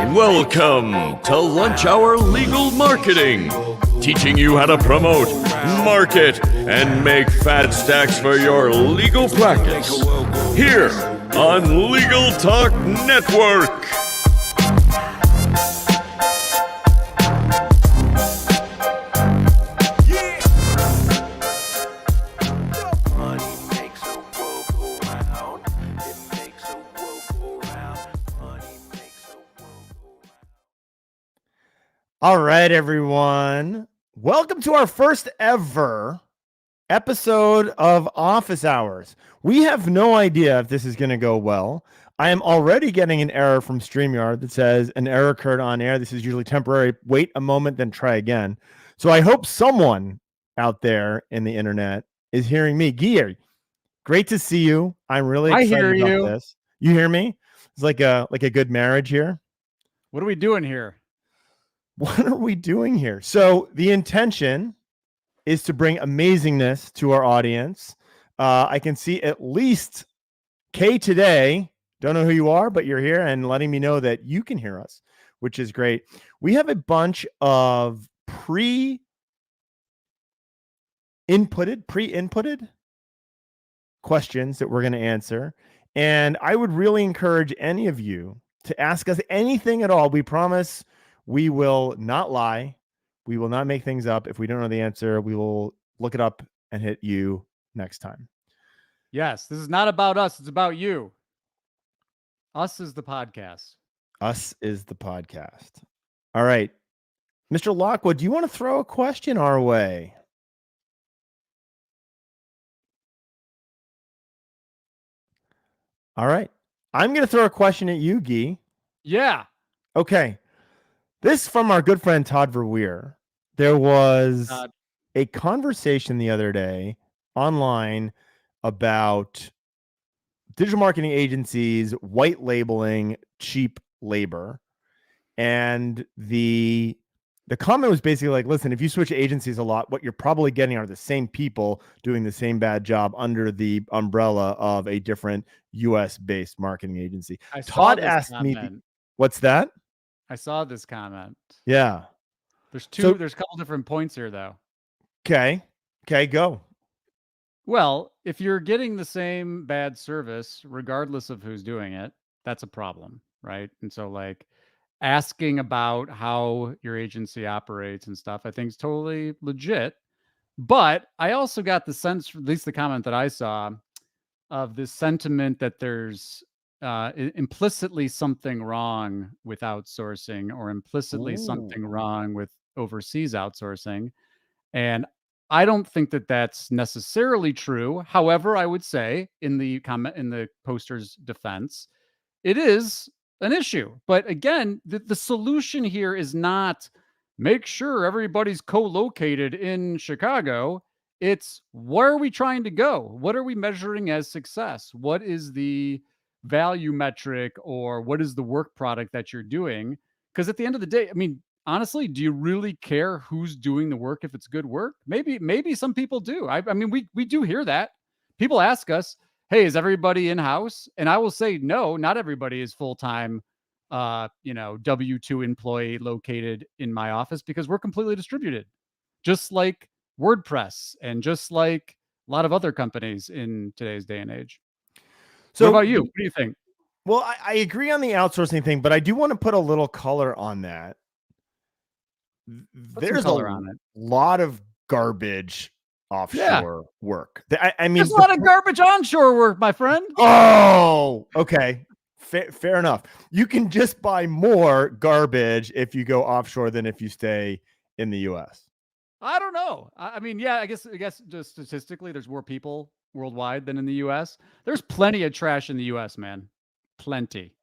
Welcome to Lunch Hour Legal Marketing, teaching you how to promote, market, and make fat stacks for your legal practice. Here on Legal Talk Network. All right, everyone. Welcome to our first ever episode of Office Hours. We have no idea if this is going to go well. I am already getting an error from StreamYard that says an error occurred on air. This is usually temporary. Wait a moment, then try again. So I hope someone out there in the internet is hearing me. Guy, great to see you. I'm really excited about this. You hear me? It's like a good marriage here. What are we doing here? What are we doing here? So the intention is to bring amazingness to our audience. I can see at least Kay today. Don't know who you are, but you're here and letting me know that you can hear us, which is great. We have a bunch of pre-inputted questions that we're going to answer. And I would really encourage any of you to ask us anything at all. We promise we will not lie. We will not make things up. If we don't know the answer, we will look it up and hit you next time. Yes, this is not about us. It's about you. Us is the podcast. Us is the podcast. All right. Mr. Lockwood, do you want to throw a question our way? All right. I'm going to throw a question at you, Guy. Yeah. Okay. This from our good friend Todd Verweer. There was a conversation the other day online about digital marketing agencies white labeling cheap labor. And the comment was basically like, listen, if you switch agencies a lot, what you're probably getting are the same people doing the same bad job under the umbrella of a different US-based marketing agency. Todd asked me, what's that? I saw this comment. Yeah. There's a couple different points here, though. Okay, go. Well, if you're getting the same bad service, regardless of who's doing it, that's a problem, right? And so, like, asking about how your agency operates and stuff, I think is totally legit. But I also got the sense, at least the comment that I saw, of this sentiment that there's implicitly something wrong with outsourcing or implicitly something wrong with overseas outsourcing. And I don't think that that's necessarily true. However, I would say in the poster's defense, it is an issue. But again, the solution here is not make sure everybody's co-located in Chicago. It's where are we trying to go? What are we measuring as success? What is the value metric, or what is the work product that you're doing? Because at the end of the day, I mean, honestly, do you really care who's doing the work if it's good work? Maybe some people do. I mean, we do hear that. People ask us, hey, is everybody in-house? And I will say, no, not everybody is full-time, W-2 employee located in my office, because we're completely distributed, just like WordPress and just like a lot of other companies in today's day and age. So what about you? What do you think? Well, I agree on the outsourcing thing, but I do want to put a little color on that. There's a lot of garbage offshore work. I mean, there's a lot of garbage onshore work, my friend. Oh, okay. Fair enough. You can just buy more garbage if you go offshore than if you stay in the US. I don't know. I mean, yeah, I guess just statistically, there's more people worldwide than in the US. There's plenty of trash in the US, man. Plenty.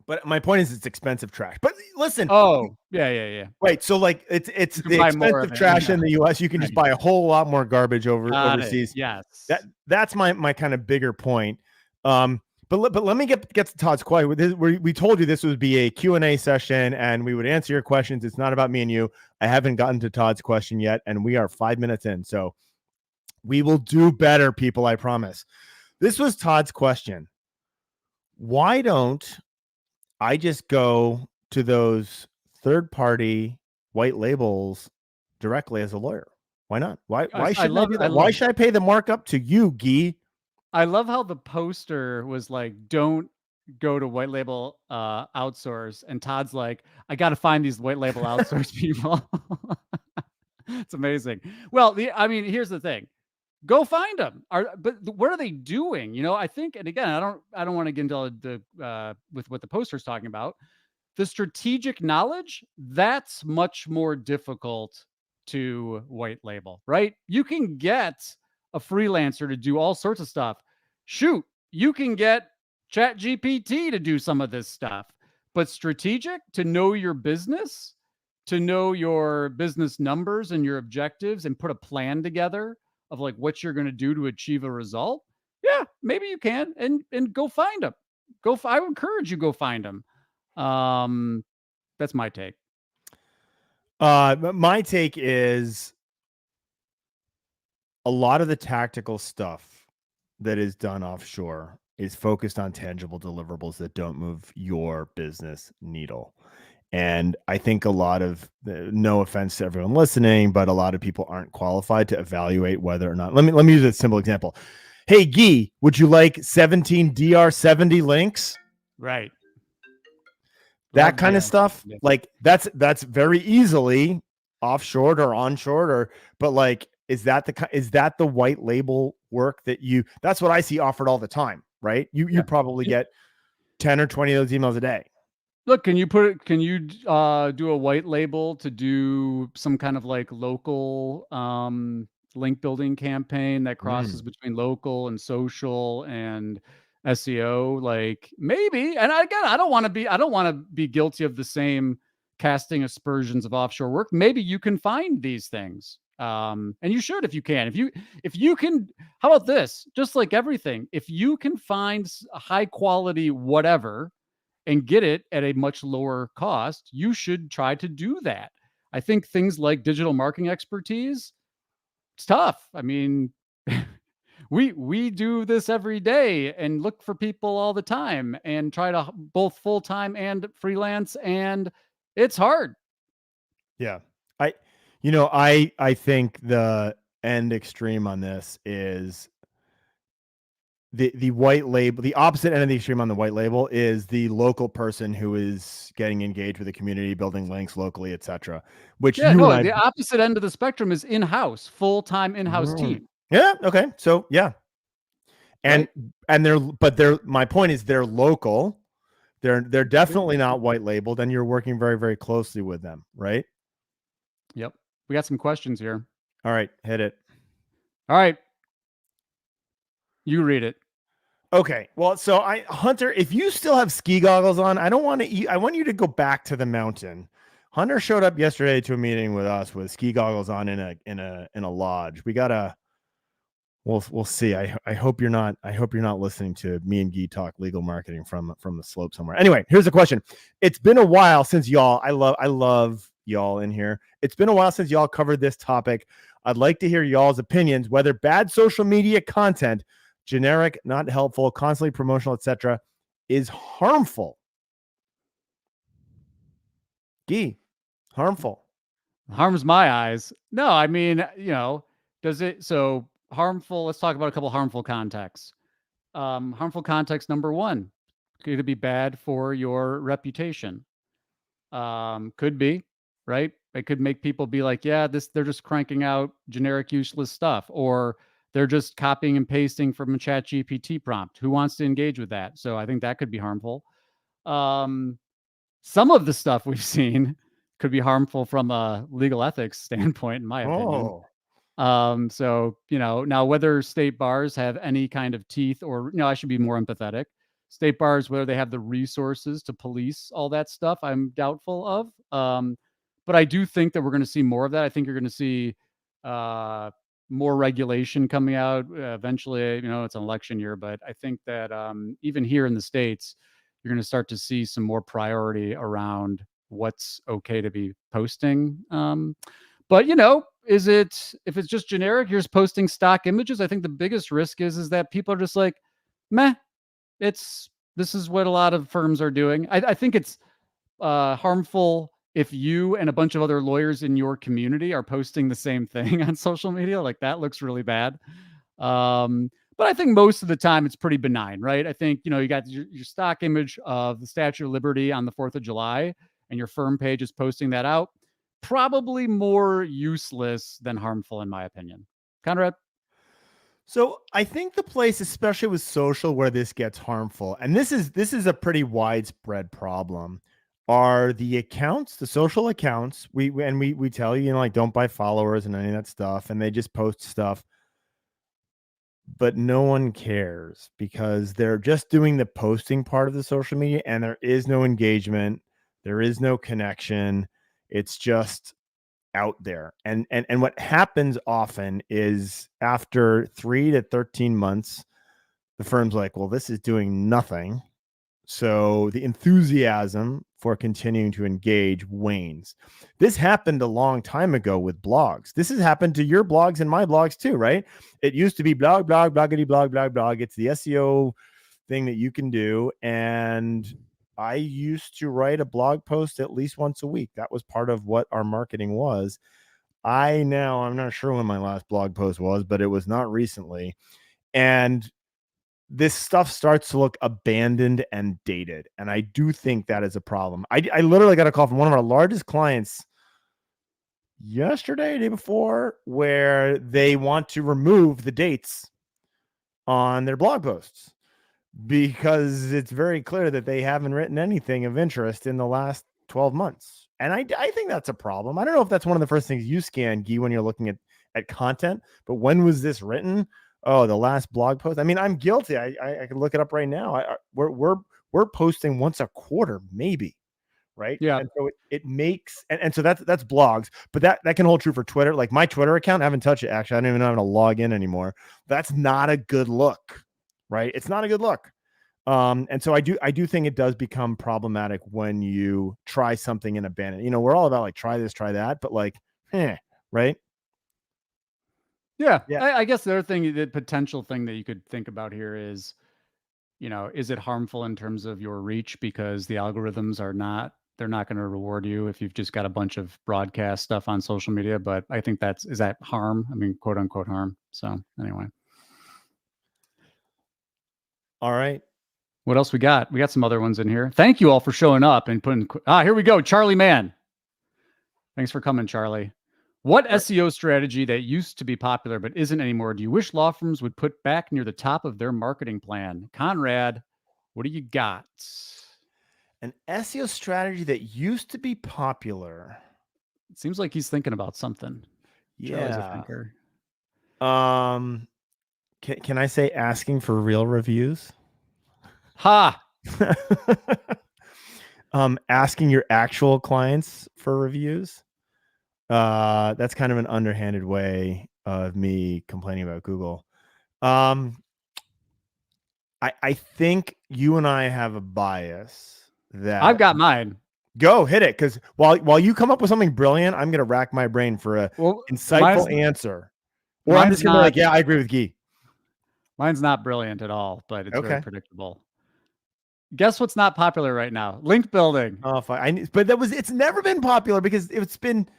But my point is, it's expensive trash. But listen. Oh, yeah. Right. So like it's the expensive trash in the US. You can just buy a whole lot more garbage overseas. Yes. That's my kind of bigger point. But let me get to Todd's question. We told you this would be a Q&A session and we would answer your questions. It's not about me and you. I haven't gotten to Todd's question yet, and we are 5 minutes in. So we will do better, people, I promise. This was Todd's question. Why don't I just go to those third-party white labels directly as a lawyer. Why not? Why shouldn't I do that? Why should I pay the markup to you, Guy? I love how the poster was like, don't go to white label outsource. And Todd's like, I got to find these white label outsource people. It's amazing. Well, here's the thing. Go find them. But what are they doing? You know, I think, and again, I don't want to get into the with what the poster's talking about. The strategic knowledge, that's much more difficult to white label, right? You can get a freelancer to do all sorts of stuff. Shoot, you can get ChatGPT to do some of this stuff. But strategic, to know your business, to know your business numbers and your objectives and put a plan together of like what you're going to do to achieve a result. Yeah, maybe you can, and go find them. I would encourage you, go find them. That's my take. My take is a lot of the tactical stuff that is done offshore is focused on tangible deliverables that don't move your business needle. And I think a lot of, no offense to everyone listening, but a lot of people aren't qualified to evaluate whether or not, let me use a simple example. Hey, Guy, would you like 17 DR70 links? Right. That kind of stuff. Yeah. Like that's very easily offshored or onshored, but like, is that the white label work that's what I see offered all the time, right? You probably get 10 or 20 of those emails a day. Look, can you do a white label to do some kind of like local link building campaign that crosses between local and social and SEO? Like maybe. And again, I don't want to be guilty of the same casting aspersions of offshore work. Maybe you can find these things. And you should, if you can. If you can, how about this? Just like everything, if you can find a high quality whatever and get it at a much lower cost, you should try to do that. I think things like digital marketing expertise, it's tough. I mean, we do this every day and look for people all the time and try to both full-time and freelance, and it's hard. Yeah. I think the end extreme on this is the white label. The opposite end of the extreme on the white label is the local person who is getting engaged with the community, building links locally, etc. Which the opposite end of the spectrum is in-house, full-time in-house team. Yeah. Okay. So yeah. And my point is they're local. They're definitely not white labeled, and you're working very, very closely with them, right? Yep. We got some questions here. All right, hit it. All right. You read it. Okay. Well, so Hunter, if you still have ski goggles on, I want you to go back to the mountain. Hunter showed up yesterday to a meeting with us with ski goggles on in a lodge. We'll see. I hope you're not listening to me and Guy talk legal marketing from the slope somewhere. Anyway, here's the question. It's been a while since y'all, I love y'all in here. It's been a while since y'all covered this topic. I'd like to hear y'all's opinions, whether bad social media content, generic, not helpful, constantly promotional, etc., is harmful. Guy, harmful. Harms my eyes. No, I mean, does it? So harmful. Let's talk about a couple harmful contexts. Harmful context number one, could it be bad for your reputation? Could be, right? It could make people be like, yeah, they're just cranking out generic useless stuff, or they're just copying and pasting from a ChatGPT prompt. Who wants to engage with that? So I think that could be harmful. Some of the stuff we've seen could be harmful from a legal ethics standpoint, in my opinion. So, now whether state bars have any kind of teeth, or, I should be more empathetic. State bars, whether they have the resources to police all that stuff, I'm doubtful of. But I do think that we're going to see more of that. I think you're going to see more regulation coming out eventually. It's an election year, but I think that even here in the States, you're going to start to see some more priority around what's okay to be posting. But if it's just generic, you're just posting stock images. I think the biggest risk is that people are just like, meh, this is what a lot of firms are doing. I think it's harmful if you and a bunch of other lawyers in your community are posting the same thing on social media. Like that looks really bad. But I think most of the time it's pretty benign, right? I think, you got your stock image of the Statue of Liberty on the 4th of July and your firm page is posting that out. Probably more useless than harmful, in my opinion. Conrad? So I think the place, especially with social, where this gets harmful, and this is a pretty widespread problem, are the accounts, the social accounts. We tell you, like, don't buy followers and any of that stuff, and they just post stuff, but no one cares because they're just doing the posting part of the social media, and there is no engagement, there is no connection. It's just out there. And what happens often is after 3 to 13 months, the firm's like, well, this is doing nothing. So the enthusiasm for continuing to engage wanes. This happened a long time ago with blogs. This has happened to your blogs and my blogs too, right? It used to be blog, bloggity, blog. It's the SEO thing that you can do. And I used to write a blog post at least once a week. That was part of what our marketing was. I'm not sure when my last blog post was, but it was not recently. And this stuff starts to look abandoned and dated. And I do think that is a problem. I literally got a call from one of our largest clients yesterday, day before, where they want to remove the dates on their blog posts because it's very clear that they haven't written anything of interest in the last 12 months. And I think that's a problem. I don't know if that's one of the first things you scan, Guy, when you're looking at content, but when was this written? Oh, the last blog post. I mean, I'm guilty. I can look it up right now. We're posting once a quarter, maybe. Right. Yeah. And so it makes, and so that's blogs, but that can hold true for Twitter. Like my Twitter account, I haven't touched it. Actually, I don't even know how to log in anymore. That's not a good look. Right. It's not a good look. And so I do think it does become problematic when you try something and abandon. We're all about like, try this, try that, but like, right. Yeah. I guess the other thing, the potential thing that you could think about here is, is it harmful in terms of your reach because the algorithms they're not going to reward you if you've just got a bunch of broadcast stuff on social media. But I think is that harm? I mean, quote unquote harm. So anyway. All right. What else we got? We got some other ones in here. Thank you all for showing up and putting, here we go. Charlie Mann. Thanks for coming, Charlie. What SEO strategy that used to be popular but isn't anymore do you wish law firms would put back near the top of their marketing plan? Conrad, what do you got? An SEO strategy that used to be popular. It seems like he's thinking about something. Yeah. Charlie's a thinker. Can I say asking for real reviews? Ha! Asking your actual clients for reviews. That's kind of an underhanded way of me complaining about Google. I think you and I have a bias that I've got mine. Go hit it, because while you come up with something brilliant, I'm gonna rack my brain for a insightful answer. Or I'm just gonna be like, yeah, I agree with Guy. Mine's not brilliant at all, but it's very predictable. Guess what's not popular right now? Link building. Oh, fine. But it's never been popular because it's been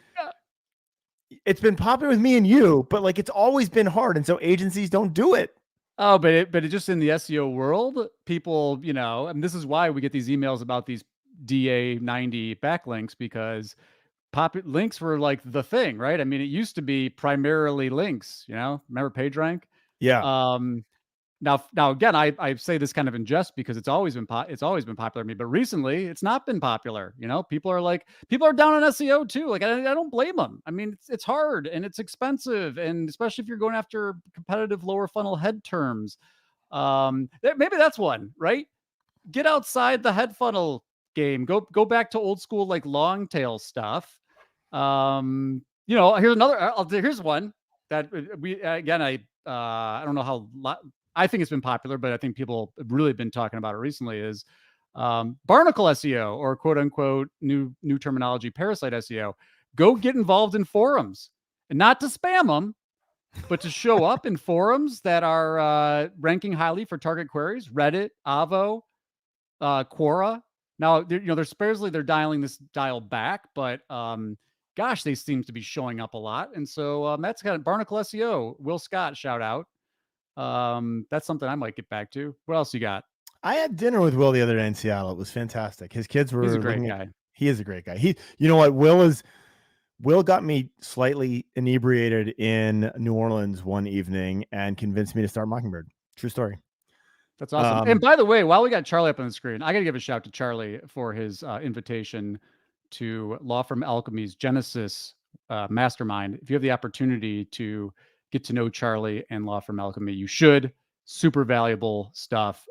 popular with me and you, but like it's always been hard, and so agencies don't do it. Oh, but it just in the SEO world, people, and this is why we get these emails about these DA90 backlinks, because links were like the thing, right? I mean, it used to be primarily links, remember PageRank? Yeah. Now again, I say this kind of in jest because it's always been popular to me, but recently it's not been popular. People are down on SEO too. Like I don't blame them. I mean, it's hard and it's expensive, and especially if you're going after competitive lower funnel head terms. Maybe that's one, right? Get outside the head funnel game. Go back to old school like long tail stuff. Here's one that I don't know how. I think it's been popular, but I think people have really been talking about it recently is barnacle SEO, or quote unquote new terminology, parasite SEO. Go get involved in forums, and not to spam them, but to show up in forums that are ranking highly for target queries. Reddit, Avo, Quora. Now, they're supposedly they're dialing this dial back, but gosh, they seem to be showing up a lot. And so that's kind of Barnacle SEO, Will Scott, shout out. That's something I might get back to. What else you got? I had dinner with Will the other day in Seattle. It was fantastic. His kids were He's a great looking guy. He is a great guy. You know what? Will got me slightly inebriated in New Orleans one evening and convinced me to start Mockingbird. True story. That's awesome. And by the way, while we got Charlie up on the screen, I got to give a shout to Charlie for his invitation to Law Firm Alchemy's Genesis Mastermind. If you have the opportunity to get to know Charlie and Law Firm Alchemy, you should. Super valuable stuff.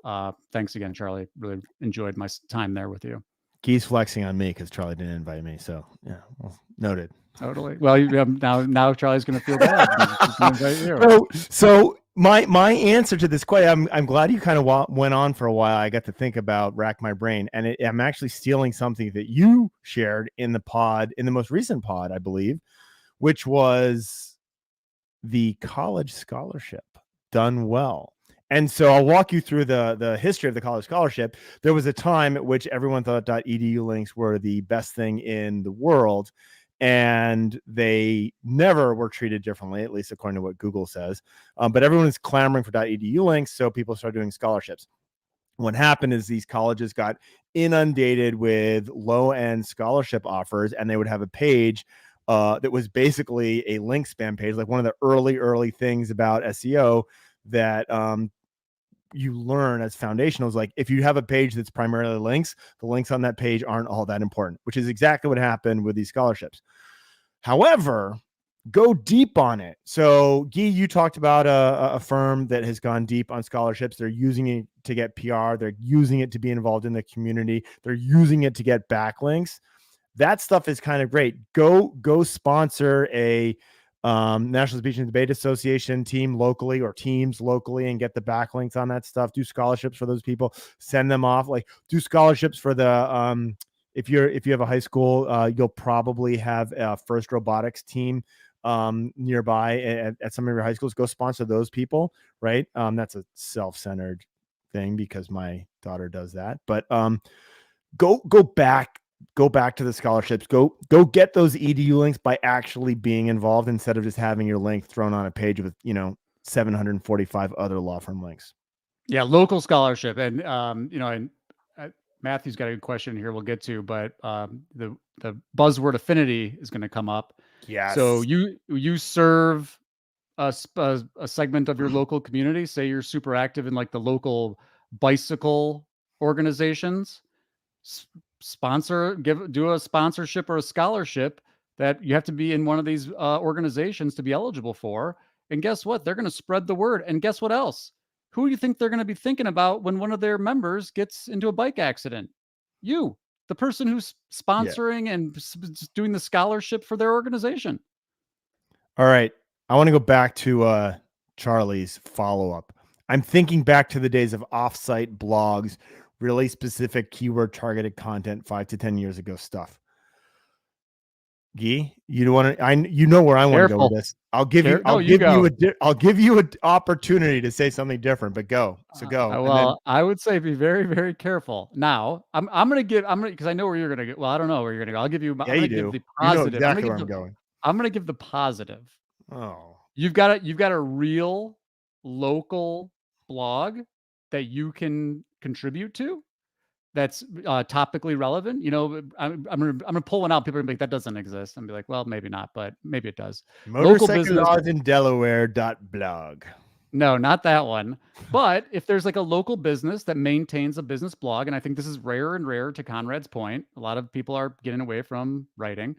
Thanks again, Charlie. Really enjoyed my time there with you. He's flexing on me because Charlie didn't invite me. So yeah, well, noted. Totally. Well, now Charlie's going to feel bad. So my answer to this question, I'm glad you kind of went on for a while. I got to think about, rack my brain, and I'm actually stealing something that you shared in the most recent pod, I believe, which was the college scholarship done well. And so I'll walk you through the history of the college scholarship. There was a time at which everyone thought .edu links were the best thing in the world, and they never were treated differently, at least according to what Google says. But everyone is clamoring for .edu links, so people started doing scholarships. What happened is these colleges got inundated with low-end scholarship offers, and they would have a page that was basically a link spam page, like one of the early things about SEO that you learn as foundationals. Like if you have a page that's primarily links, the links on that page aren't all that important, which is exactly what happened with these scholarships. However, go deep on it. So Guy, you talked about a firm that has gone deep on scholarships. They're using it to get PR. They're using it to be involved in the community. They're using it to get backlinks. That stuff is kind of great. Go sponsor a National Speech and Debate Association team locally or teams locally and get the backlinks on that stuff. Do scholarships for those people. Send them off. Like do scholarships for the if you have a high school, you'll probably have a FIRST robotics team nearby at some of your high schools. Go sponsor those people, right? That's a self-centered thing because my daughter does that. But go back to the scholarships. Go get those edu links by actually being involved instead of just having your link thrown on a page with 745 other law firm links. Yeah, local scholarship. And and Matthew's got a good question here we'll get to, but the buzzword affinity is going to come up. Yes. So you serve a segment of your local community. Say you're super active in like the local bicycle organizations. Do a sponsorship or a scholarship that you have to be in one of these organizations to be eligible for. And guess what? They're going to spread the word. And guess what else? Who do you think they're going to be thinking about when one of their members gets into a bike accident? You, the person who's sponsoring and doing the scholarship for their organization. All right. I want to go back to Charlie's follow-up. I'm thinking back to the days of offsite blogs, really specific keyword targeted content 5 to 10 years ago stuff. Guy, you want to? You know where I want to go with this. I'll give you an opportunity to say something different, but go. So go. Well, I would say be very, very careful. Now, I'm gonna because I know where you're gonna go. Well, I don't know where you're gonna go. I'll give you. Yeah, you do. Give the positive. You know exactly where I'm going. I'm gonna give the positive. Oh, you've got a real local blog that you can contribute to. That's topically relevant. I'm gonna pull one out. People are gonna be like, that doesn't exist. I'm be like, well, maybe not, but maybe it does. Motorcycle laws in Delaware.blog. No, not that one. But if there's like a local business that maintains a business blog, and I think this is rarer and rarer to Conrad's point, a lot of people are getting away from writing.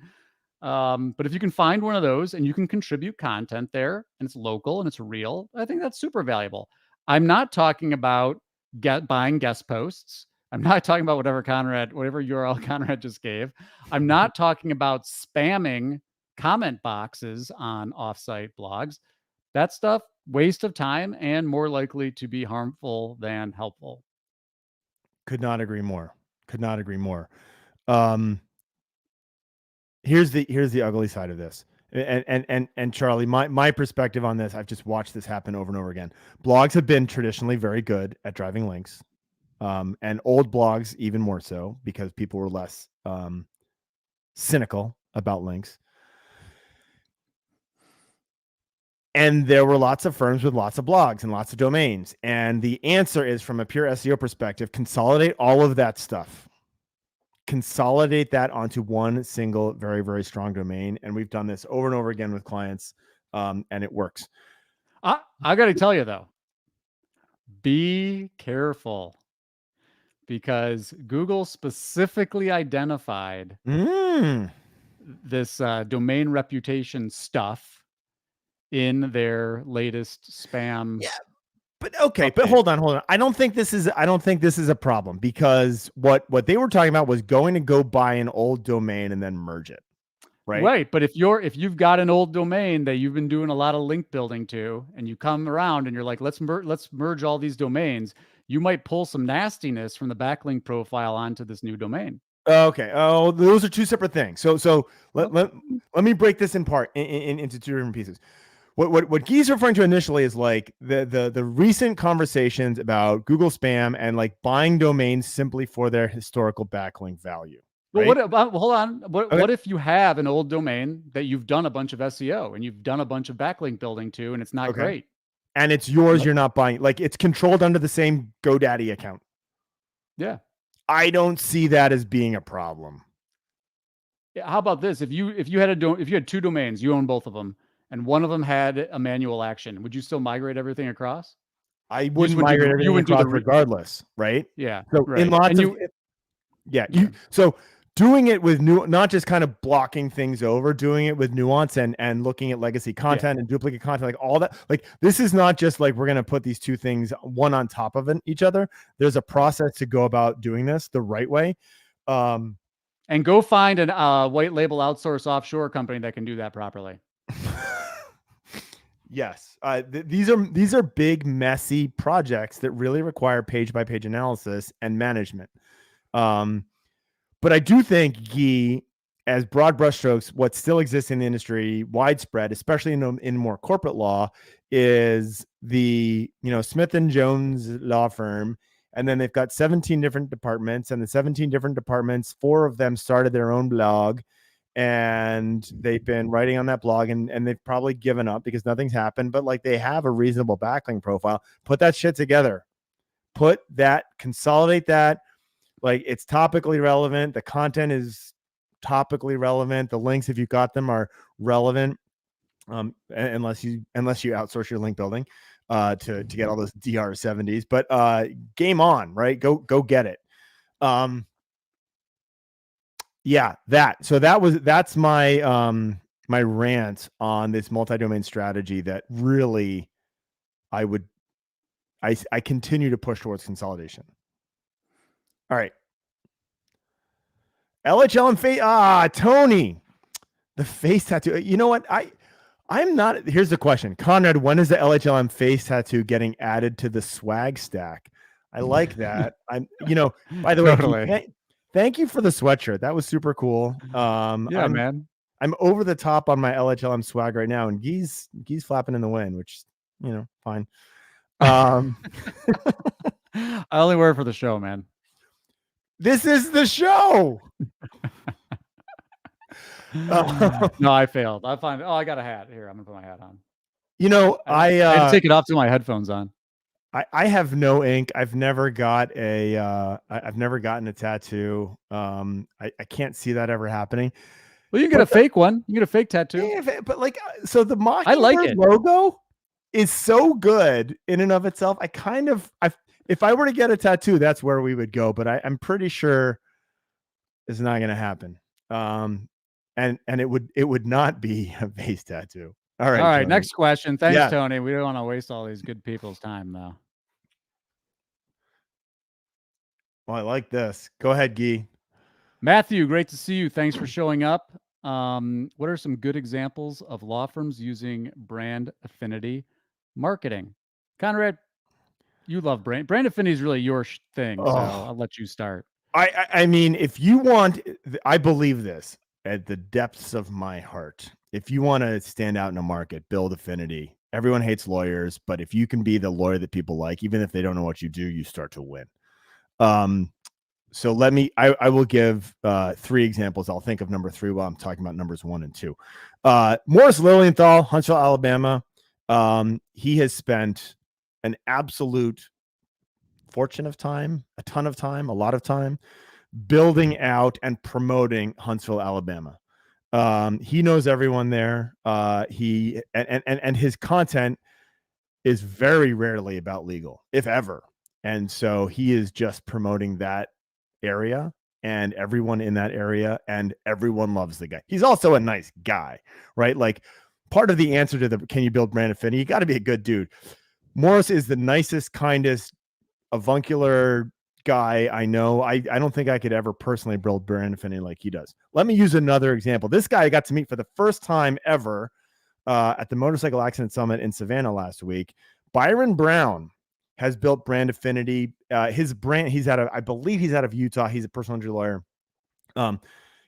But if you can find one of those and you can contribute content there and it's local and it's real, I think that's super valuable. I'm not talking about buying guest posts. I'm not talking about whatever URL Conrad just gave. I'm not talking about spamming comment boxes on offsite blogs. That stuff, waste of time and more likely to be harmful than helpful. Could not agree more. Here's the ugly side of this. And Charlie, my perspective on this, I've just watched this happen over and over again. Blogs have been traditionally very good at driving links. and old blogs even more so because people were less cynical about links. And there were lots of firms with lots of blogs and lots of domains. And the answer is, from a pure SEO perspective, consolidate all of that stuff. Consolidate that onto one single, very, very strong domain. And we've done this over and over again with clients, and it works. I got to tell you, though, be careful, because Google specifically identified this domain reputation stuff in their latest spam. Yeah, but okay, but hold on. I don't think this is a problem, because what they were talking about was going to go buy an old domain and then merge it. Right. But if you've got an old domain that you've been doing a lot of link building to, and you come around and you're like, let's merge all these domains, you might pull some nastiness from the backlink profile onto this new domain. Okay. Oh, those are two separate things. So let me break this into two different pieces. What Guy's referring to initially is like the recent conversations about Google spam and like buying domains simply for their historical backlink value. Right? Well, hold on. What if you have an old domain that you've done a bunch of SEO and you've done a bunch of backlink building to, and it's not great? And it's yours, you're not buying, like it's controlled under the same GoDaddy account. Yeah. I don't see that as being a problem. How about this? If you had two domains, you own both of them, and one of them had a manual action, would you still migrate everything across? I wouldn't migrate everything across regardless, right? Yeah. So right. in lots of so doing it with not just kind of blocking things over, doing it with nuance and looking at legacy content and duplicate content, like all that. Like, this is not just like we're going to put these two things one on top of each other. There's a process to go about doing this the right way. And go find a white label outsource offshore company that can do that properly. Yes. These are big, messy projects that really require page by page analysis and management. But I do think, Guy, as broad brushstrokes, what still exists in the industry, widespread, especially in more corporate law, is the Smith & Jones law firm, and then they've got 17 different departments, and the 17 different departments, 4 of them started their own blog, and they've been writing on that blog, and they've probably given up because nothing's happened, but like they have a reasonable backlink profile. Put that shit together. Consolidate that. Like, it's topically relevant. The content is topically relevant. The links, if you got them, are relevant. Unless you outsource your link building to get all those DR70s. But game on, right? Go get it. That's my my rant on this multi-domain strategy that really I continue to push towards consolidation. All right. LHLM face. Tony, the face tattoo. You know what? I'm not. Here's the question, Conrad. When is the LHLM face tattoo getting added to the swag stack? I like that. By the way, thank you for the sweatshirt. That was super cool. Man. I'm over the top on my LHLM swag right now, and Guy's flapping in the wind, which fine. I only wear it for the show, man. This is the show. No, I failed. I got a hat here. I'm gonna put my hat on. I had to take it off to my headphones on. I have no ink. I've never gotten a tattoo. I can't see that ever happening. Well, you can get a fake one. You can get a fake tattoo. Yeah, but so the Mockingbird logo is so good in and of itself. If I were to get a tattoo, that's where we would go. But I'm pretty sure it's not going to happen. And it would not be a face tattoo. All right. Tony. Next question. Thanks, Tony. We don't want to waste all these good people's time, though. Well, I like this. Go ahead, Guy. Matthew, great to see you. Thanks for showing up. What are some good examples of law firms using brand affinity marketing? Conrad, you love brand affinity is really your thing, so I'll let you start. I mean, if you want, I believe this at the depths of my heart. If you want to stand out in a market, build affinity. Everyone hates lawyers, but if you can be the lawyer that people like, even if they don't know what you do, you start to win. So I will give 3 examples. I'll think of number 3 while I'm talking about numbers 1 and 2. Morris Lilienthal, Huntsville, Alabama. He has spent an absolute fortune of time, a ton of time, a lot of time building out and promoting Huntsville, Alabama. He knows everyone there. He and his content is very rarely about legal, if ever. And so he is just promoting that area and everyone in that area, and everyone loves the guy. He's also a nice guy, right? Like, part of the answer to the can you build brand affinity, you got to be a good dude. Morris is the nicest, kindest, avuncular guy I know. I don't think I could ever personally build brand affinity like he does. Let me use another example. This guy I got to meet for the first time ever at the Motorcycle Accident Summit in Savannah last week. Byron Brown has built brand affinity. His brand, I believe he's out of Utah. He's a personal injury lawyer.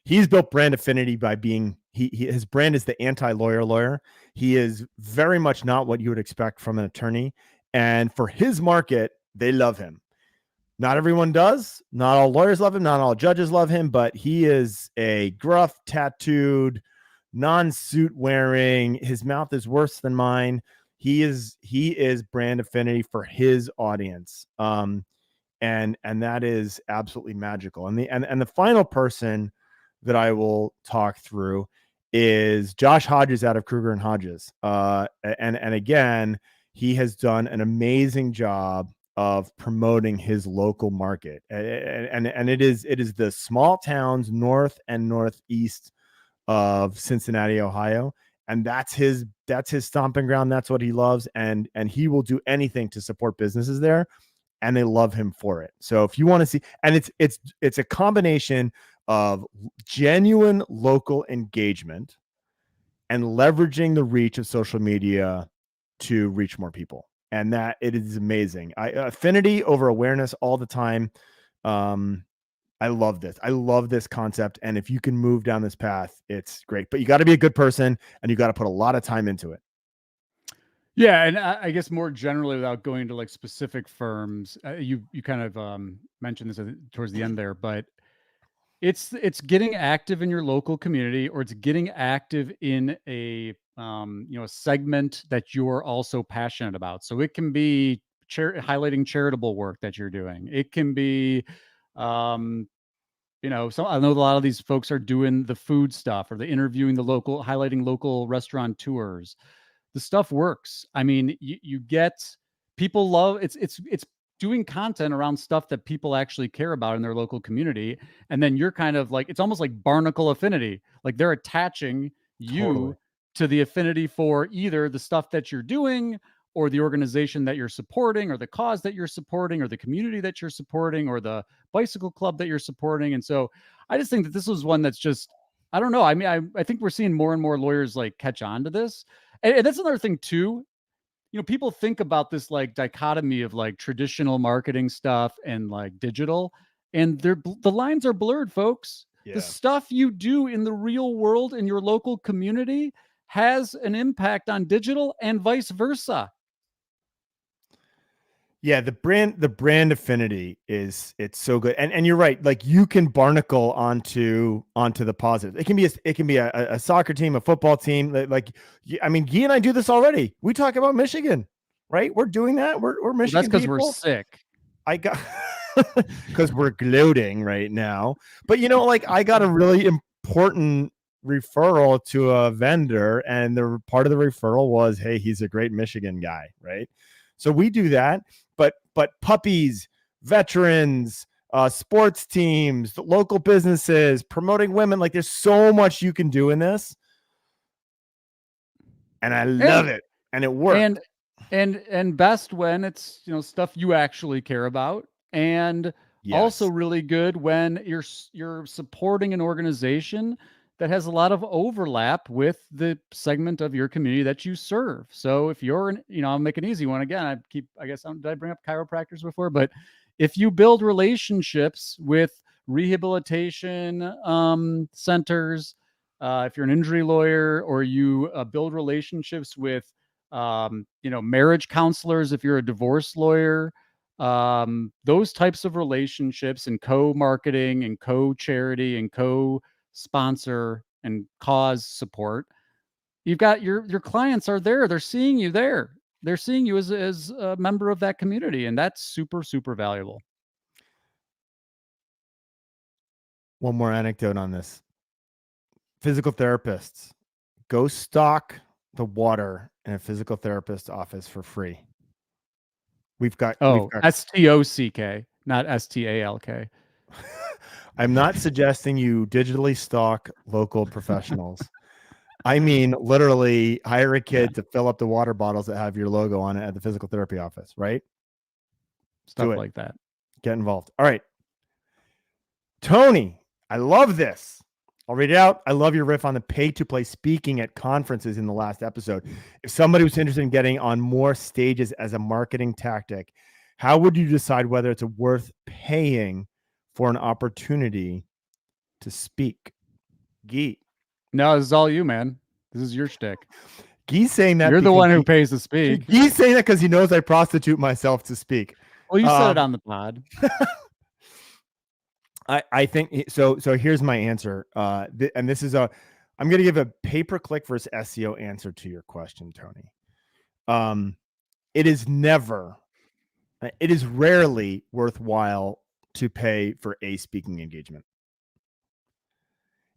He's built brand affinity by being, his brand is the anti-lawyer lawyer. He is very much not what you would expect from an attorney. And for his market, they love him. Not everyone does. Not all lawyers love him. Not all judges love him, but he is a gruff, tattooed, non-suit wearing. His mouth is worse than mine. He is brand affinity for his audience. And that is absolutely magical. And the final person that I will talk through is Josh Hodges out of Kruger and Hodges. And again, he has done an amazing job of promoting his local market. And it is the small towns north and northeast of Cincinnati, Ohio. And that's his stomping ground. That's what he loves. And he will do anything to support businesses there. And they love him for it. So if you want to see, and it's a combination of genuine local engagement and leveraging the reach of social media to reach more people. And that it is amazing. Affinity over awareness all the time. I love this. I love this concept. And if you can move down this path, it's great. But you got to be a good person, and you got to put a lot of time into it. Yeah, and I guess more generally, without going to like specific firms, you kind of mentioned this towards the end there, but it's getting active in your local community, or it's getting active in a a segment that you're also passionate about. So it can be highlighting charitable work that you're doing. It can be so I know a lot of these folks are doing the food stuff, or the interviewing the local, highlighting local restaurateurs. The stuff works. I mean, you get, people love it's doing content around stuff that people actually care about in their local community. And then you're kind of like, it's almost like barnacle affinity. Like, they're attaching you to the affinity for either the stuff that you're doing, or the organization that you're supporting, or the cause that you're supporting, or the community that you're supporting, or the bicycle club that you're supporting. And so I just think that this was one that's just, I don't know. I mean, I think we're seeing more and more lawyers like catch on to this. And that's another thing too. People think about this like dichotomy of like traditional marketing stuff and like digital, and the lines are blurred, folks. Yeah. The stuff you do in the real world in your local community has an impact on digital, and vice versa. Yeah, the brand affinity it's so good. And you're right. Like, you can barnacle onto the positive. It can be a soccer team, a football team. Like, I mean, Guy and I do this already. We talk about Michigan, right? We're doing that. We're Michigan. Well, that's because we're sick. Because we're gloating right now. But like, I got a really important referral to a vendor, and the part of the referral was, hey, he's a great Michigan guy, right? So we do that. But puppies, veterans, sports teams, local businesses, promoting women, like, there's so much you can do in this. And I love it. And it works. And best when it's, stuff you actually care about. And also really good when you're supporting an organization that has a lot of overlap with the segment of your community that you serve. So if you're I'll make an easy one again. Did I bring up chiropractors before? But if you build relationships with rehabilitation centers, if you're an injury lawyer, or you build relationships with marriage counselors, if you're a divorce lawyer, those types of relationships and co-marketing and co-charity and co-sponsor and cause support, you've got your clients are there. They're seeing you there. They're seeing you as a member of that community, and that's super, super valuable. One more anecdote on this. Physical therapists, go stock the water in a physical therapist office for free. We've got STOCK, not STALK. I'm not suggesting you digitally stalk local professionals. I mean, literally hire a kid to fill up the water bottles that have your logo on it at the physical therapy office, right? Stuff like that. Get involved. All right. Tony, I love this. I'll read it out. I love your riff on the pay-to-play speaking at conferences in the last episode. If somebody was interested in getting on more stages as a marketing tactic, how would you decide whether it's worth paying for an opportunity to speak? Guy. No, this is all you, man. This is your shtick. Guy's saying that you're the one who pays to speak. Guy's saying that because he knows I prostitute myself to speak. Well, you said it on the pod. I think so. So here's my answer. And this is I'm going to give a pay-per-click versus SEO answer to your question, Tony. It is rarely worthwhile to pay for a speaking engagement.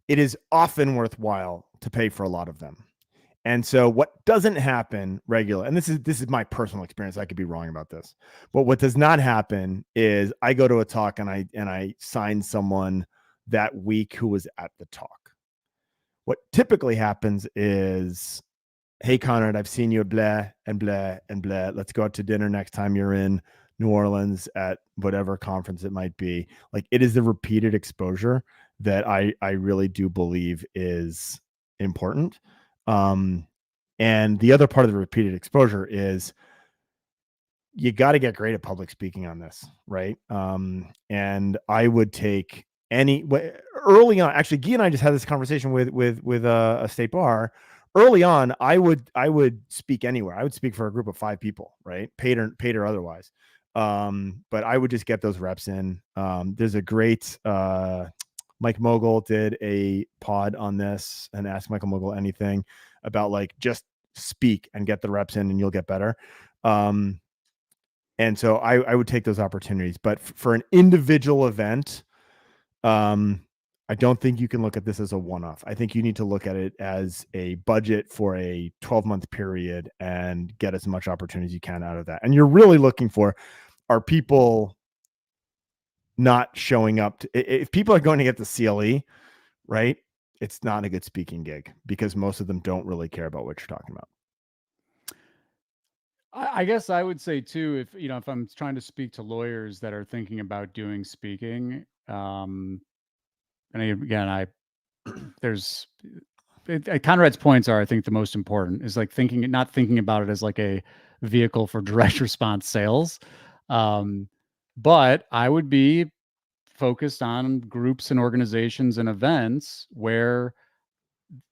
It is often worthwhile to pay for a lot of them. And so what doesn't happen regularly, and this is my personal experience, I could be wrong about this, but what does not happen is I go to a talk and I sign someone that week who was at the talk. What typically happens is, hey, Conrad, I've seen you blah and blah and blah. Let's go out to dinner next time you're in New Orleans at whatever conference it might be. Like, it is the repeated exposure that I really do believe is important. And the other part of the repeated exposure is you got to get great at public speaking on this, right? And I would take early on. Actually, Guy and I just had this conversation with a state bar. Early on, I would speak anywhere. I would speak for a group of 5 people, right? Paid or otherwise. But I would just get those reps in. There's a great Mike Mogul did a pod on this, and Ask Michael Mogul Anything, about like just speak and get the reps in and you'll get better. And so I would take those opportunities, but for an individual event, I don't think you can look at this as a one-off. I think you need to look at it as a budget for a 12-month period and get as much opportunity as you can out of that. And you're really looking for, are people not showing up if people are going to get the CLE, right? It's not a good speaking gig because most of them don't really care about what you're talking about. I guess I would say too, if I'm trying to speak to lawyers that are thinking about doing speaking, and again, Conrad's points are, I think, the most important is like not thinking about it as like a vehicle for direct response sales. But I would be focused on groups and organizations and events where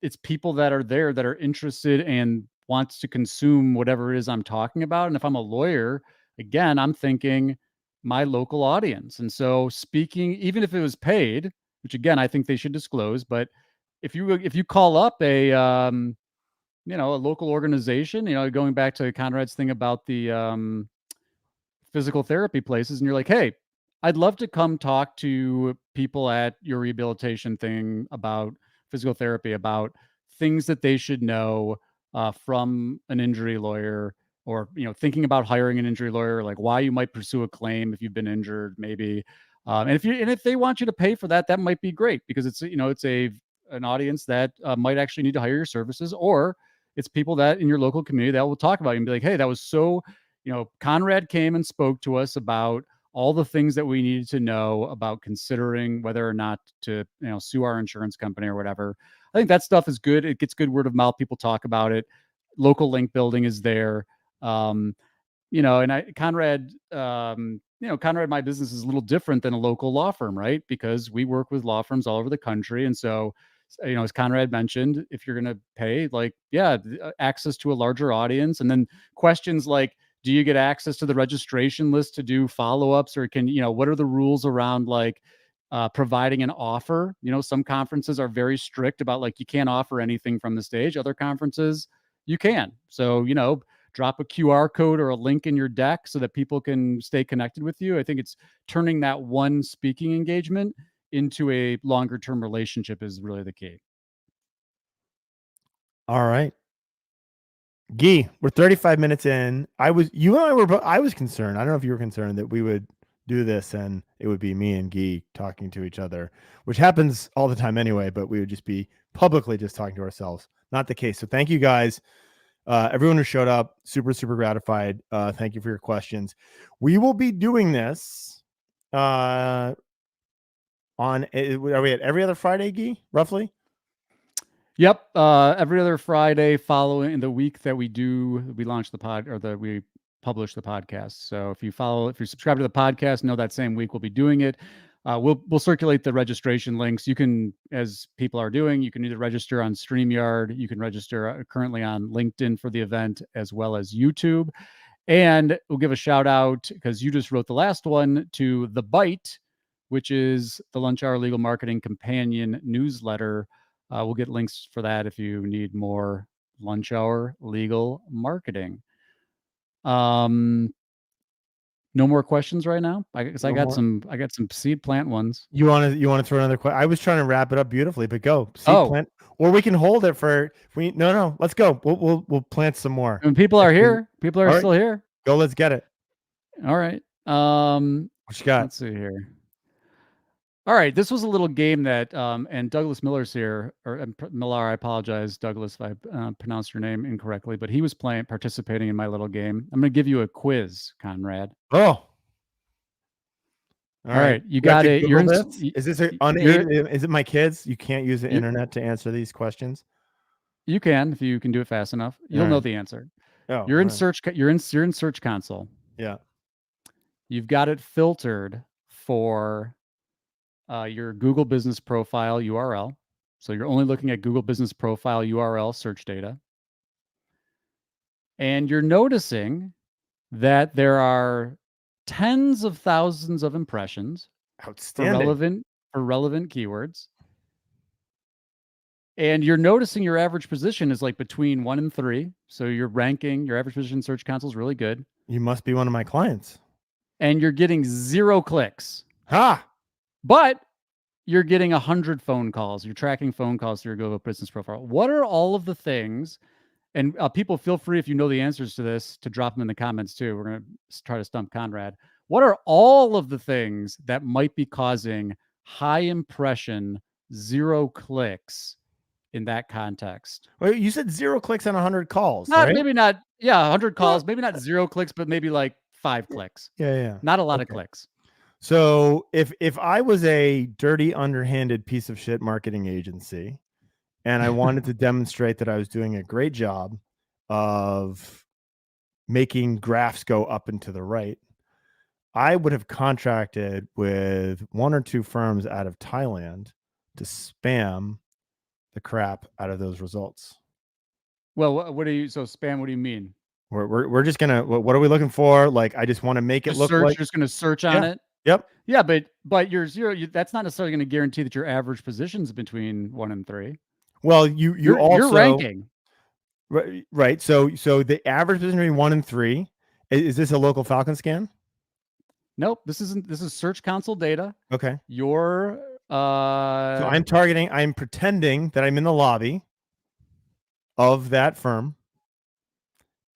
it's people that are there that are interested and wants to consume whatever it is I'm talking about. And if I'm a lawyer, again, I'm thinking my local audience. And so speaking, even if it was paid, which again, I think they should disclose, but if you call up a local organization, going back to Conrad's thing about the physical therapy places, and you're like, hey, I'd love to come talk to people at your rehabilitation thing about physical therapy, about things that they should know from an injury lawyer, or thinking about hiring an injury lawyer, like why you might pursue a claim if you've been injured, maybe. And if they want you to pay for that, that might be great, because it's an audience that might actually need to hire your services, or it's people that in your local community that will talk about you and be like, hey, that was so, Conrad came and spoke to us about all the things that we needed to know about considering whether or not to, sue our insurance company or whatever. I think that stuff is good. It gets good word of mouth. People talk about it. Local link building is there. And Conrad, my business is a little different than a local law firm, right? Because we work with law firms all over the country. And so, as Conrad mentioned, if you're going to pay, access to a larger audience, and then questions like, Do you get access to the registration list to do follow-ups, or what are the rules around like providing an offer? Some conferences are very strict about like, you can't offer anything from the stage. Other conferences you can. So, drop a QR code or a link in your deck so that people can stay connected with you. I think it's turning that one speaking engagement into a longer term relationship is really the key. All right. Guy, we're 35 minutes in. I was concerned. I don't know if you were concerned that we would do this and it would be me and Guy talking to each other, which happens all the time anyway, but we would just be publicly just talking to ourselves. Not the case. So thank you guys. Everyone who showed up, super, super gratified. Thank you for your questions. We will be doing this are we at every other Friday, Guy, roughly? Yep. Every other Friday following the week that we launch the pod, or that we publish the podcast. So if you subscribe to the podcast, know that same week we'll be doing it. We'll circulate the registration links. You can, as people are doing, you can either register on StreamYard, you can register currently on LinkedIn for the event, as well as YouTube. And we'll give a shout out, because you just wrote the last one, to The Bite, which is the Lunch Hour Legal Marketing Companion newsletter. We'll get links for that if you need more Lunch Hour legal marketing. No more questions right now, because I got some seed plant ones. You want to throw another question? I was trying to wrap it up beautifully, but go plant, or we can hold it for no. Let's go. We'll plant some more. And people are here. People are still here. Go. Let's get it. All right. What you got? Let's see here. All right, this was a little game that, and Douglas Miller's here, or Millar, I apologize, Douglas, if I pronounced your name incorrectly, but he was participating in my little game. I'm going to give you a quiz, Conrad. Oh. All right. You got it. Is this unaided? Is it my kids? You can't use the internet to answer these questions? You can, if you can do it fast enough. You'll know the answer. Oh, you're in search. You're in Search Console. Yeah. You've got it filtered for your Google Business Profile URL. So you're only looking at Google Business Profile URL search data. And you're noticing that there are tens of thousands of impressions for relevant keywords. And you're noticing your average position is like between 1 and 3. So your average position in Search Console is really good. You must be one of my clients. And you're getting 0 clicks. Ha! But you're getting 100 phone calls. You're tracking phone calls through your Google Business Profile. What are all of the things? And people, feel free, if you know the answers to this, to drop them in the comments too. We're going to try to stump Conrad. What are all of the things that might be causing high impression, 0 clicks in that context? Well, you said 0 clicks on 100 calls, right? Maybe not. Yeah, 100 calls. Maybe not 0 clicks, but maybe like 5 clicks. Yeah. Not a lot of clicks. So if I was a dirty, underhanded piece of shit marketing agency, and I wanted to demonstrate that I was doing a great job of making graphs go up and to the right, I would have contracted with 1 or 2 firms out of Thailand to spam the crap out of those results. Well, spam, what do you mean? We're just gonna, what are we looking for? Like, I just want to make it look like you're just gonna search on it. Yep. Yeah, but your 0, that's not necessarily going to guarantee that your average position's between 1 and 3. Well, you're ranking. Right. So the average position between 1 and 3, is this a local Falcon scan? Nope. This is Search Console data. Okay. So I'm pretending that I'm in the lobby of that firm,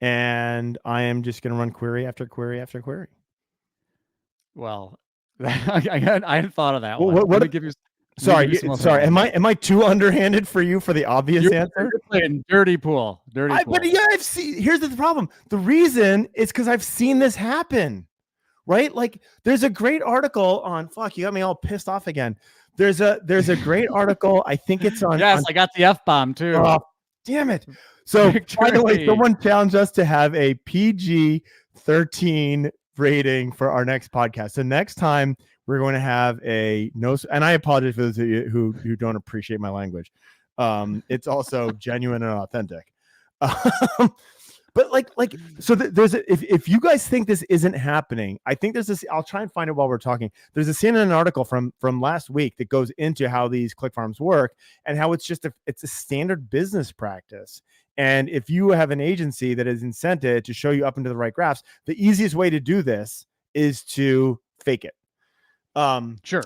and I am just going to run query after query after query. Well, I hadn't thought of that one. What? Let me give you. Sorry. Am I too underhanded for you for the obvious answer? You're playing dirty pool. But yeah, I've seen. Here's the problem. The reason is because I've seen this happen, right? Like, there's a great article on. Fuck, you got me all pissed off again. There's a great article. I think it's on. Yes, I got the F-bomb too. Oh, damn it. So, by the way, someone challenged us to have a PG-13 rating for our next podcast. So next time we're going to have and I apologize for those of you who don't appreciate my language. It's also genuine and authentic. But so there's if you guys think this isn't happening, I think there's this. I'll try and find it while we're talking. There's a CNN article from last week that goes into how these click farms work and how it's just it's a standard business practice. And if you have an agency that is incented to show you up into the right graphs, the easiest way to do this is to fake it. Sure.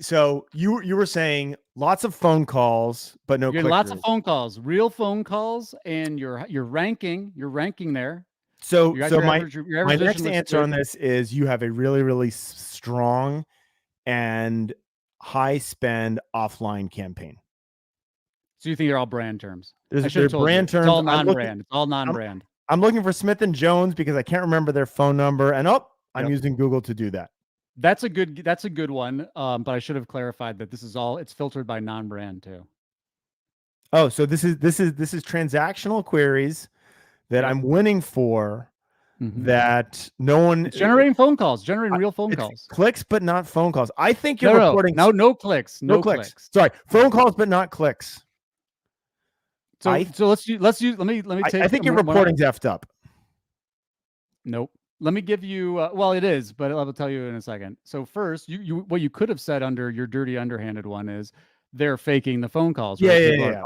So you were saying lots of phone calls, but no click-throughs. Lots of phone calls, real phone calls, and you're ranking there. So my next answer on this is you have a really, really strong and high spend offline campaign. So you think they're all brand terms? They're brand terms. It's all non-brand. It's all non-brand. I'm looking for Smith & Jones because I can't remember their phone number. And I'm using Google to do that. That's a good one. But I should have clarified that it's filtered by non-brand too. Oh, so this is transactional queries that I'm winning for. That no one generating phone calls, generating real phone calls, clicks, but not phone calls. I think you're reporting no clicks, no clicks. Sorry, phone calls, but not clicks. So let's use. Let me take. I think your reporting's effed up. Nope. Let me give you. Well, it is, but I will tell you in a second. So first, what you could have said under your dirty underhanded one is they're faking the phone calls. Right? Yeah.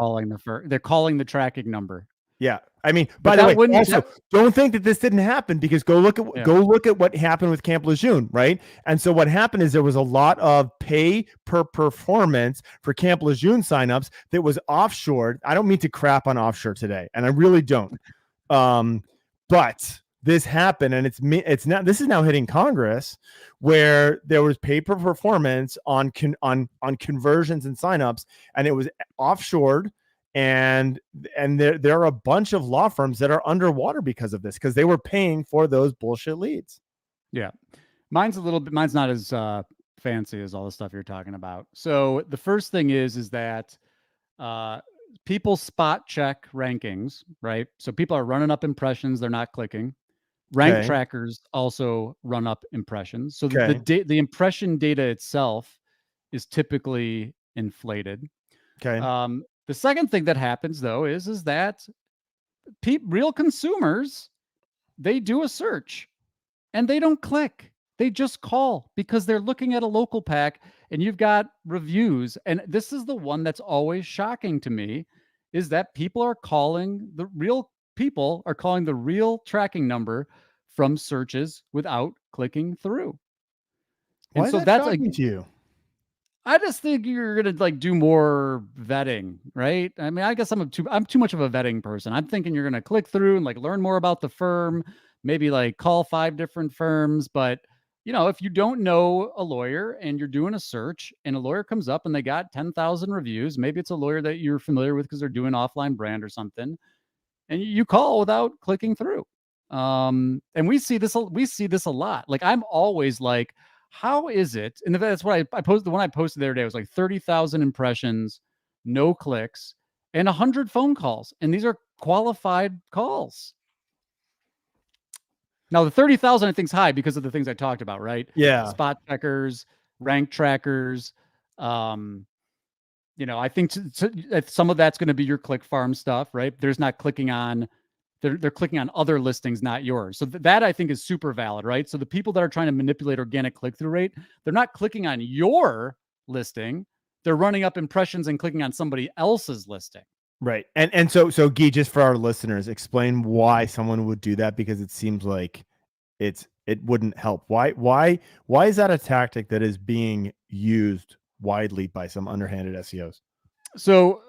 They're calling the tracking number. Yeah. I mean, by the way, also don't think that this didn't happen because go look at what happened with Camp Lejeune, right? And so what happened is there was a lot of pay per performance for Camp Lejeune signups that was offshored. I don't mean to crap on offshore today, and I really don't. But this happened, and this is now hitting Congress, where there was pay per performance on conversions and signups, and it was offshored. And there are a bunch of law firms that are underwater because of this, because they were paying for those bullshit leads. Yeah. Mine's not as fancy as all the stuff you're talking about. So the first thing is that people spot check rankings, right? So people are running up impressions, they're not clicking. Rank trackers also run up impressions. So the impression data itself is typically inflated. Okay. The second thing that happens though is that real consumers, they do a search and they don't click. They just call because they're looking at a local pack and you've got reviews. And this is the one that's always shocking to me, is that the real tracking number from searches without clicking through. Why is that shocking to you? I just think you're gonna do more vetting, right? I mean, I guess I'm too much of a vetting person. I'm thinking you're gonna click through and learn more about the firm, maybe call 5 different firms. But if you don't know a lawyer and you're doing a search and a lawyer comes up and they got 10,000 reviews, maybe it's a lawyer that you're familiar with because they're doing offline brand or something, and you call without clicking through. And we see this a lot. I'm always how is it? And that's what I posted. The one I posted the other day was 30,000 impressions, no clicks, and 100 phone calls. And these are qualified calls. Now, the 30,000 I think is high because of the things I talked about, right? Yeah. Spot checkers, rank trackers. I think some of that's going to be your click farm stuff, right? There's not clicking on. They're clicking on other listings, not yours. So that I think is super valid, right? So the people that are trying to manipulate organic click-through rate, they're not clicking on your listing. They're running up impressions and clicking on somebody else's listing. Right. And so Guy, just for our listeners, explain why someone would do that, because it seems like it wouldn't help. Why is that a tactic that is being used widely by some underhanded SEOs? So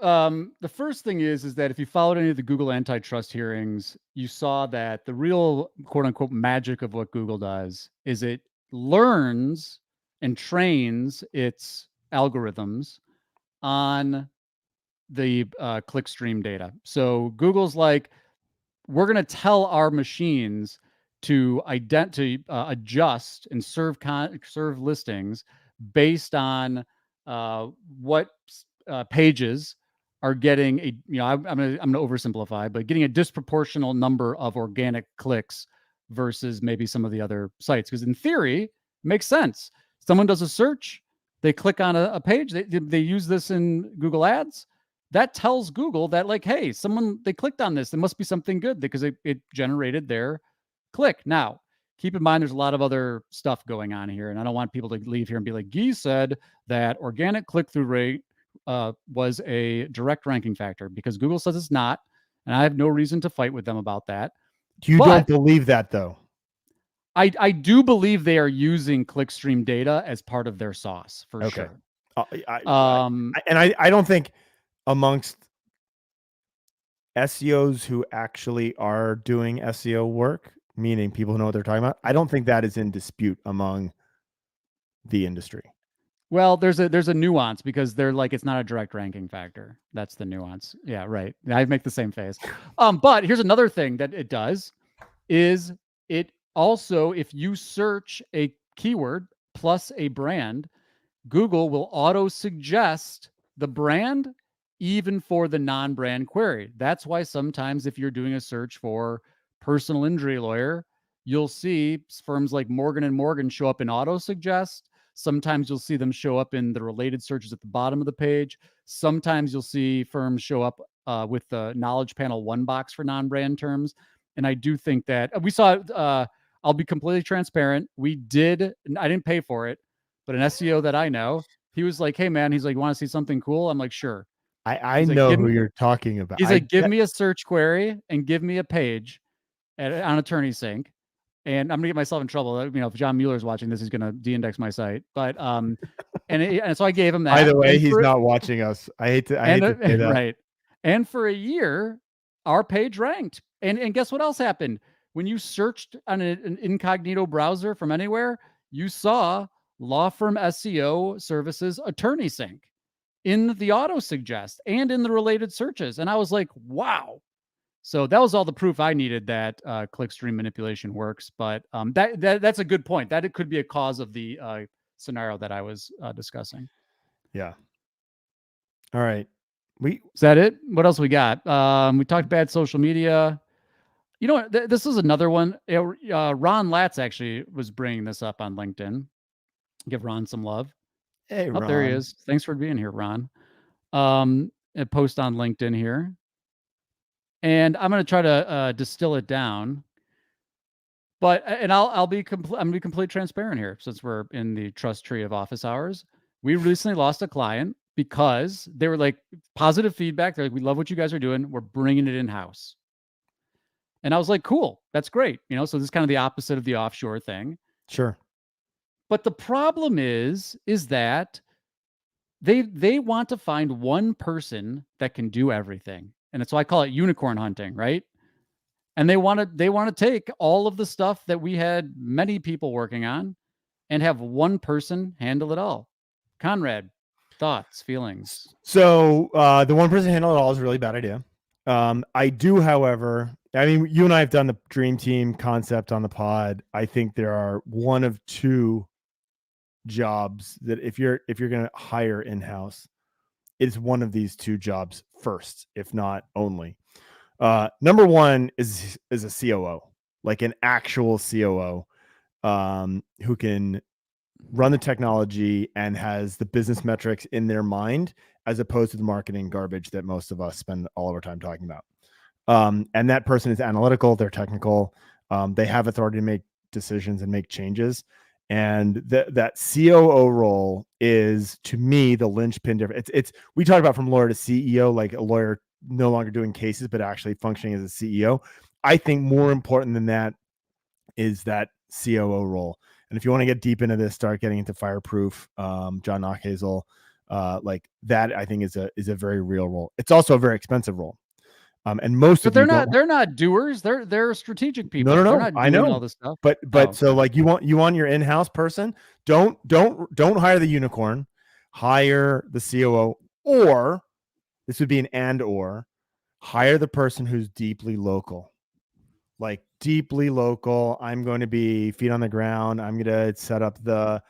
the first thing is that if you followed any of the Google antitrust hearings, you saw that the real quote unquote magic of what Google does is it learns and trains its algorithms on the clickstream data. So Google's we're going to tell our machines to adjust and serve listings based on what pages are getting I'm gonna oversimplify, but getting a disproportional number of organic clicks versus maybe some of the other sites. Because in theory, it makes sense. Someone does a search, they click on a page, they use this in Google Ads, that tells Google that like, hey, they clicked on this. There must be something good because it generated their click. Now, keep in mind, there's a lot of other stuff going on here. And I don't want people to leave here and be like, Guy said that organic click-through rate was a direct ranking factor, because Google says it's not. And I have no reason to fight with them about that. You don't believe that, though? I do believe they are using clickstream data as part of their sauce for sure. I don't think amongst SEOs who actually are doing SEO work, meaning people who know what they're talking about, I don't think that is in dispute among the industry. Well, there's a nuance, because they're like, it's not a direct ranking factor. That's the nuance. Yeah, right. I make the same face. But here's another thing that it does is it also, if you search a keyword plus a brand, Google will auto suggest the brand even for the non-brand query. That's why sometimes if you're doing a search for personal injury lawyer, you'll see firms like Morgan & Morgan show up in auto suggest. Sometimes you'll see them show up in the related searches at the bottom of the page. Sometimes you'll see firms show up with the knowledge panel 1 box for non-brand terms. And I do think that we saw, I'll be completely transparent. I didn't pay for it, but an SEO that I know, he was like, hey man, he's like, you want to see something cool? I'm like, sure. I know who you're talking about. He's like, give me a search query and give me a page on Attorney Sync. And I'm gonna get myself in trouble. You know, if John Mueller's watching this, he's gonna de-index my site. But and so I gave him that. By the way, he's not watching us. I hate to say that. Right. And for a year, our page ranked. And guess what else happened? When you searched on an incognito browser from anywhere, you saw law firm SEO services Attorney Sync in the auto suggest and in the related searches. And I was like, wow. So that was all the proof I needed that clickstream manipulation works. But that's a good point. That it could be a cause of the scenario that I was discussing. Yeah. All right. Is that it? What else we got? We talked bad social media. You know what? This is another one. Ron Latz actually was bringing this up on LinkedIn. Give Ron some love. Hey, Ron. There he is. Thanks for being here, Ron. A post on LinkedIn here. And I'm going to try to distill it down. But I'll be completely transparent here, since we're in the trust tree of office hours. We recently lost a client because they were like, positive feedback. They're like, we love what you guys are doing. We're bringing it in-house. And I was like, cool, that's great. You know, so this is kind of the opposite of the offshore thing. Sure. But the problem is that they want to find one person that can do everything. And that's why I call it unicorn hunting, right? And they want to take all of the stuff that we had many people working on and have one person handle it all. Conrad, thoughts, feelings? So the one person handle it all is a really bad idea. I do, however, I mean, you and I have done the dream team concept on the pod. I think there are one of two jobs that if you're going to hire in-house, it's one of these two jobs first, if not only. Number one is a COO, like an actual COO, who can run the technology and has the business metrics in their mind, as opposed to the marketing garbage that most of us spend all of our time talking about. And that person is analytical, they're technical, they have authority to make decisions and make changes. And that COO role is, to me, the linchpin difference. It's we talk about from lawyer to CEO, like a lawyer no longer doing cases, but actually functioning as a CEO. I think more important than that is that COO role. And if you want to get deep into this, start getting into Fireproof, John Knockhazel, like that, I think is a very real role. It's also a very expensive role. And most but of they're not doers. They're strategic people. No. They're not doing I know all this stuff. But so like you want your in-house person, don't hire the unicorn, hire the COO, or this would be an or hire the person who's deeply local. Like deeply local. I'm going to be feet on the ground. I'm going to set up the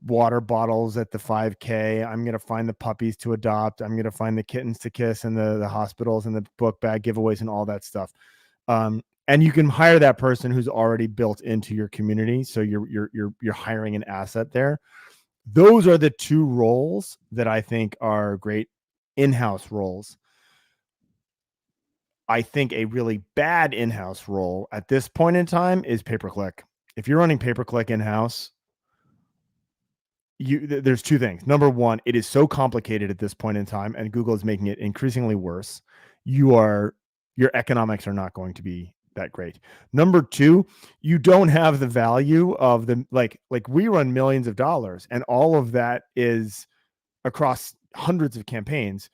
water bottles at the 5K. I'm going to find the puppies to adopt. I'm going to find the kittens to kiss and the hospitals and the book bag giveaways and all that stuff. And you can hire that person who's already built into your community. So you're hiring an asset there. Those are the two roles that I think are great in-house roles. I think a really bad in-house role at this point in time is pay-per-click. If you're running pay-per-click in-house, there's two things. Number one, it is so complicated at this point in time, and Google is making it increasingly worse. Your economics are not going to be that great. Number two, you don't have the value of the like we run millions of dollars, and all of that is across hundreds of campaigns.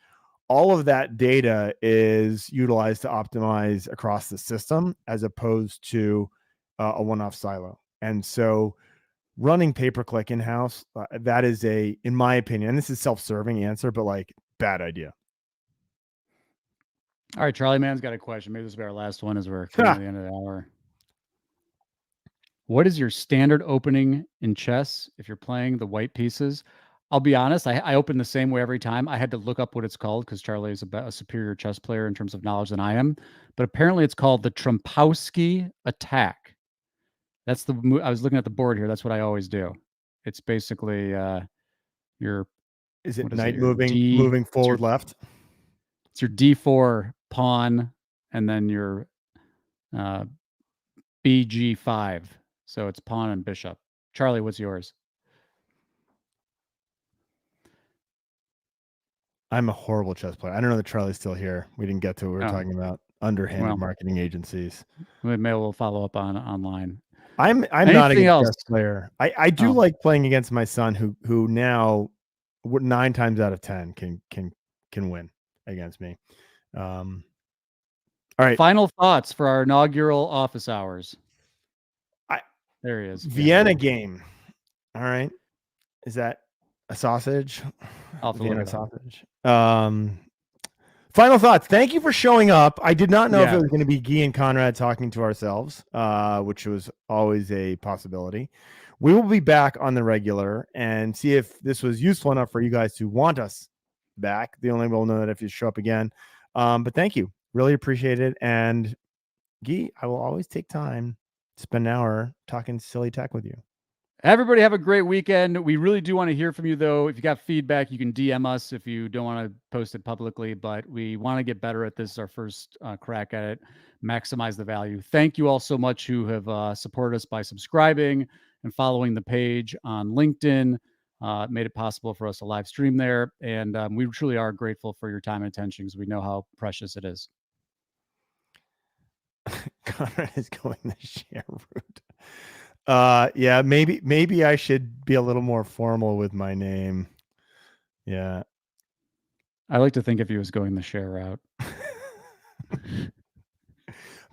All of that data is utilized to optimize across the system as opposed to a one-off silo. And so running pay-per-click in-house, that is in my opinion, and this is self-serving answer, but like bad idea. All right, Charlie Man's got a question. Maybe this will be our last one as we're coming to the end of the hour. What is your standard opening in chess if you're playing the white pieces? I'll be honest, I open the same way every time. I had to look up what it's called because Charlie is a superior chess player in terms of knowledge than I am. But apparently it's called the Trompowsky attack. That's I was looking at the board here. That's what I always do. It's basically your... Is it knight moving forward left? It's your D4 pawn and then your BG5. So it's pawn and bishop. Charlie, what's yours? I'm a horrible chess player. I don't know that Charlie's still here. We didn't get to what we were talking about. Underhanded marketing agencies. Maybe we'll follow up online. I'm not a good chess player. I do like playing against my son who now 9 times out of 10 can win against me. All right. Final thoughts for our inaugural office hours. There he is. Vienna game. All right. Is that a sausage? Vienna sausage. Final thoughts. Thank you for showing up. I did not know if it was going to be Guy and Conrad talking to ourselves, which was always a possibility. We will be back on the regular and see if this was useful enough for you guys to want us back. The only way we'll know that if you show up again. But thank you. Really appreciate it. And Guy, I will always take time to spend an hour talking silly tech with you. Everybody have a great weekend. We really do want to hear from you, though. If you got feedback, you can DM us if you don't want to post it publicly, but we want to get better at this. It's our first crack at it, maximize the value. Thank you all so much who have supported us by subscribing and following the page on LinkedIn. It made it possible for us to live stream there. And we truly are grateful for your time and attention because we know how precious it is. Conrad is going the share route. Yeah, maybe I should be a little more formal with my name. Yeah. I like to think if he was going the share route. I'm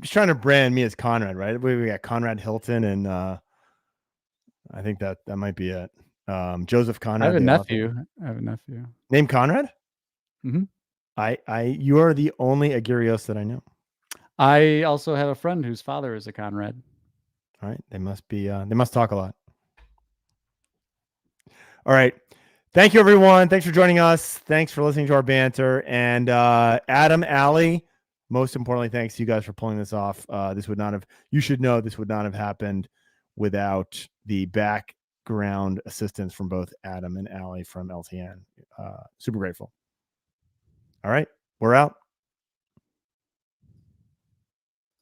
just trying to brand me as Conrad, right? We got Conrad Hilton, and I think that might be it. Joseph Conrad. I have a nephew. Named Conrad? Mm-hmm. You are the only Aguirreos that I know. I also have a friend whose father is a Conrad. All right. They must talk a lot. All right. Thank you, everyone. Thanks for joining us. Thanks for listening to our banter. And Adam, Allie, most importantly, thanks to you guys for pulling this off. You should know this would not have happened without the background assistance from both Adam and Allie from LTN. Super grateful. All right. We're out.